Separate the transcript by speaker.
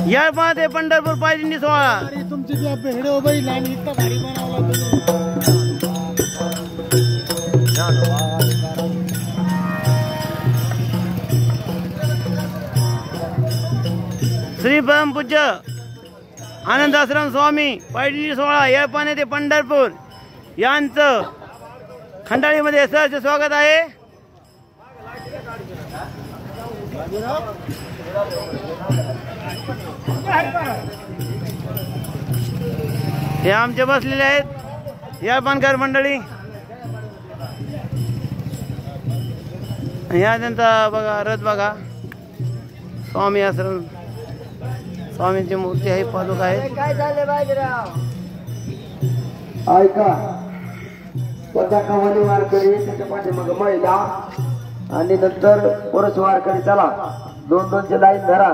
Speaker 1: येळपाने पंढरपूर पायदिंडी सोहळा
Speaker 2: तुमची जी व्हिडिओ बघितला आणि इतका भारी बनवला
Speaker 1: श्री परमपूज्य आनंदाश्रम स्वामी पायदिंडी सोहळा येळपाने ते पंढरपूर यांचं खंडाळीमध्ये सहर्ष स्वागत आहे। हे आमचे बसलेले आहेत येळपानकर मंडळी। या त्यांचा बघा रथ बघा, स्वामी आश्रम स्वामींची मूर्ती आहे, पादुका आहे।
Speaker 2: काय झाले बाजीराव
Speaker 3: ऐका, स्वतः कमानी वारकरी त्याच्या पाठीमागे महिला आणि नंतर पुरुष वारकरी, चला 2-2ची लाईन धरा।